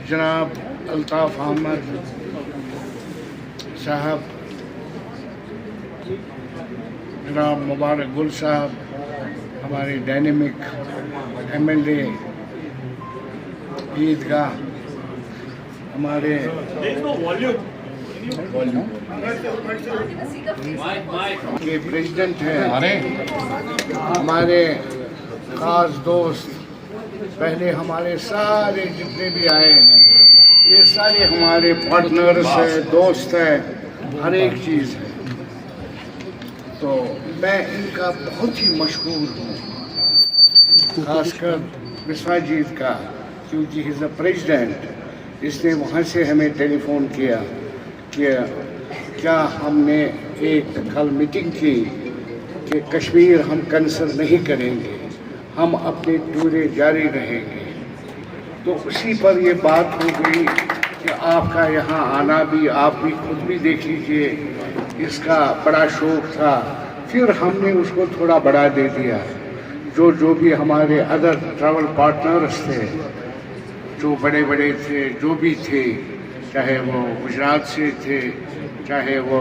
जनाब अल्ताफ़ अहमद साहब, जनाब मुबारक गुल साहब, हमारे डायनेमिक MLA ईदगाह, हमारे के प्रेसिडेंट हैं, हमारे ख़ास दोस्त, पहले हमारे सारे जितने भी आए हैं ये सारे हमारे पार्टनर्स हैं, दोस्त हैं, हर एक चीज़ है। तो मैं इनका बहुत ही मशहूर हूँ, खासकर विश्वजीत का, क्योंकि ही इज़ द प्रेसिडेंट। इसने वहाँ से हमें टेलीफोन किया कि क्या हमने एक कल मीटिंग की कि कश्मीर हम कैंसिल नहीं करेंगे, हम अपने टूरे जारी रहेंगे। तो उसी पर ये बात हो गई कि आपका यहाँ आना भी, आप भी खुद भी देख लीजिए, इसका बड़ा शौक़ था। फिर हमने उसको थोड़ा बढ़ा दे दिया। जो भी हमारे अदर ट्रैवल पार्टनर्स थे, जो बड़े बड़े थे, जो भी थे, चाहे वो गुजरात से थे, चाहे वो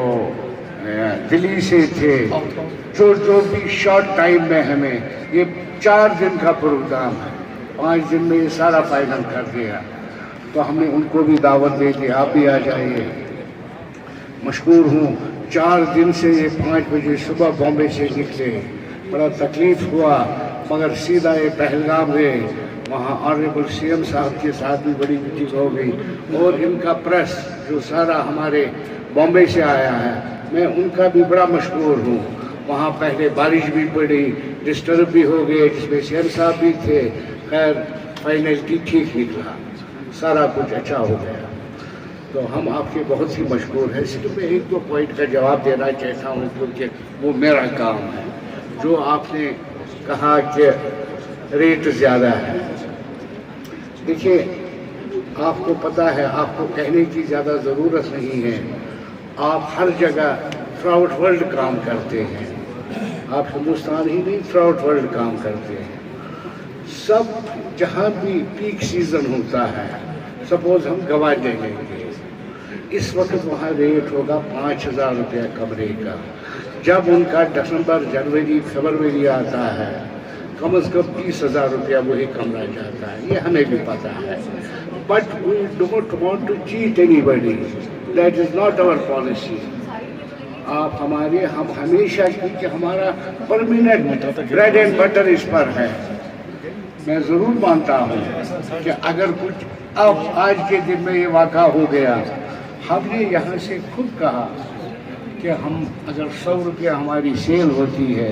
दिल्ली से थे, जो भी शॉर्ट टाइम में हमें ये 4 दिन का प्रोग्राम है, 5 दिन में ये सारा फाइनल कर दिया। तो हमने उनको भी दावत दे दी, आप भी आ जाइए। मशहूर हूँ, 4 दिन से ये 5 बजे सुबह बॉम्बे से निकले, बड़ा तकलीफ़ हुआ, मगर सीधा ये पहलगाम गए। वहाँ ऑनरेबल CM साहब के साथ भी बड़ी मीटिंग हो गई, और इनका प्रेस जो सारा हमारे बॉम्बे से आया है, मैं उनका भी बड़ा मशहूर हूँ। वहाँ पहले बारिश भी पड़ी, डिस्टर्ब भी हो गए, जिसमें CM साहब भी थे। खैर फाइनली ठीक निकला, सारा कुछ अच्छा हो गया। तो हम आपके बहुत ही मशहूर हैं। सिर्फ मैं 1-2 पॉइंट का जवाब देना चाहता हूँ, क्योंकि वो मेरा काम है। जो आपने कहा कि रेट ज़्यादा है, देखिए आपको पता है, आपको कहने की ज़्यादा ज़रूरत नहीं है। आप हर जगह थ्रू वर्ल्ड काम करते हैं, आप हिंदुस्तान ही नहीं थ्रू वर्ल्ड काम करते हैं। सब जहाँ भी पीक सीज़न होता है, सपोज़ हम गवा ले लेंगे, इस वक्त वहाँ रेट होगा 5,000 रुपया कमरे का। जब उनका दिसंबर, जनवरी, फरवरी आता है, कम से कम 20,000 रुपया वही कमरा जाता है, ये हमें भी पता है। But we don't want to cheat anybody, that is not our policy. आप हमारे, हम हमेशा, क्योंकि हमारा परमानेंट ब्रेड एंड बटर इस पर है। मैं ज़रूर मानता हूँ कि अगर कुछ अब आज के दिन में ये वाक़ा हो गया, हमने यहाँ से खुद कहा कि हम अगर 100 रुपया हमारी सेल होती है,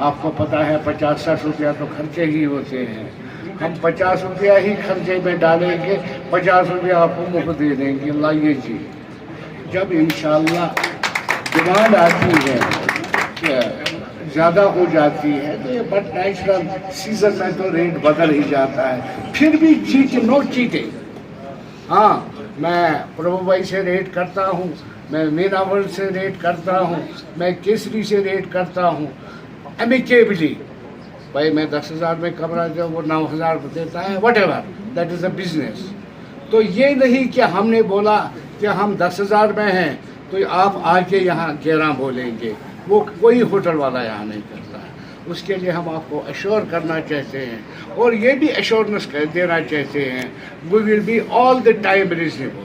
आपको पता है 50-60 रुपया तो खर्चे ही होते हैं, हम 50 रुपया ही खर्चे में डालेंगे, 50 रुपया आपको मुफ्त दे देंगे, लाइए जी। जब इंशाल्लाह डिमांड आती है कि ज़्यादा हो जाती है, तो ये बट नेचुरल सीज़न में तो रेट बदल ही जाता है। फिर भी चीट नो चीटिंग। हाँ, मैं प्रभु भाई से रेट करता हूँ, मैं मीना वर्ल्ड से रेट करता हूँ, मैं केसरी से रेट करता हूँ, एमिकेबली। भाई मैं 10,000 में कमरा जो वो 9,000 देता है, what ever, that is a business. तो ये नहीं कि हमने बोला कि हम 10,000 में हैं तो आप आके यहाँ 11 बोलेंगे, वो कोई होटल वाला यहाँ नहीं करता है। उसके लिए हम आपको अश्योर करना चाहते हैं, और ये भी अश्योरेंस देना चाहते हैं, we will be all the time reasonable.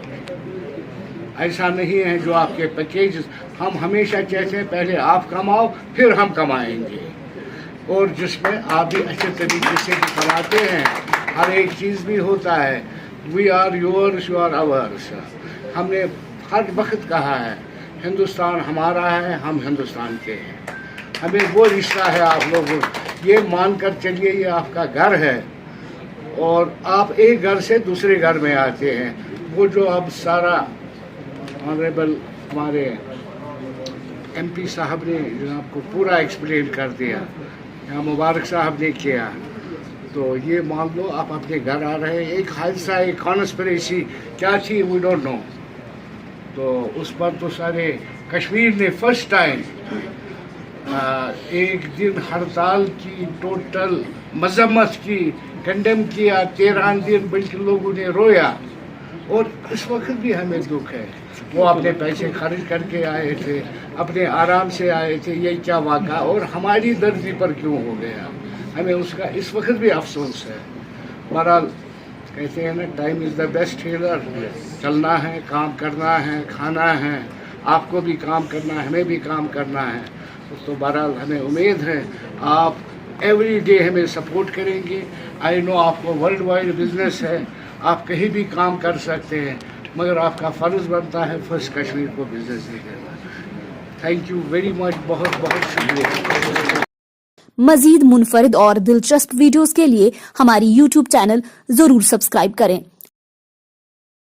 ऐसा नहीं है जो आपके पैकेज, हम हमेशा चाहते हैं पहले आप कमाओ फिर हम कमाएंगे, और जिसमें आप भी अच्छे तरीके से भी कमाते हैं, हर एक चीज़ भी होता है। We are yours, you are ours. हमने हर वक्त कहा है हिंदुस्तान हमारा है, हम हिंदुस्तान के हैं, हमें वो रिश्ता है आप लोगों, ये मान कर चलिए ये आपका घर है, और आप एक घर से दूसरे घर में आते हैं। वो जो अब सारा ऑनरेबल हमारे MP साहब ने जो आपको पूरा एक्सप्लेन कर दिया, या मुबारक साहब ने किया, तो ये मान लो आप अपने घर आ रहे हैं। एक हादसा, एक कॉन्स्पिरेसी क्या थी वी डोंट नो, तो उस पर तो सारे कश्मीर ने फर्स्ट टाइम एक दिन हड़ताल की, टोटल मजम्मत की, कंडेम किया। 13 दिन बल्कि लोगों ने रोया और इस वक्त भी हमें दुख है। वो अपने पैसे खर्च करके आए थे, अपने आराम से आए थे, ये क्या वाक़ा और हमारी दर्जी पर क्यों हो गया, हमें उसका इस वक्त भी अफसोस है। बहरहाल कहते हैं ना, time is the best healer. चलना है, काम करना है, खाना है, आपको भी काम करना है, हमें भी काम करना है। तो बहरहाल हमें उम्मीद है आप एवरी डे हमें सपोर्ट करेंगे। आई नो आपको वर्ल्ड वाइड बिजनेस है, आप कहीं भी काम कर सकते हैं, मगर आपका फ़र्ज़ बनता है फर्स्ट कश्मीर को बिजनेस देना। थैंक यू वेरी मच, बहुत बहुत शुक्रिया। मजीद मुनफरिद और दिलचस्प वीडियोस के लिए हमारी YouTube चैनल जरूर सब्सक्राइब करें।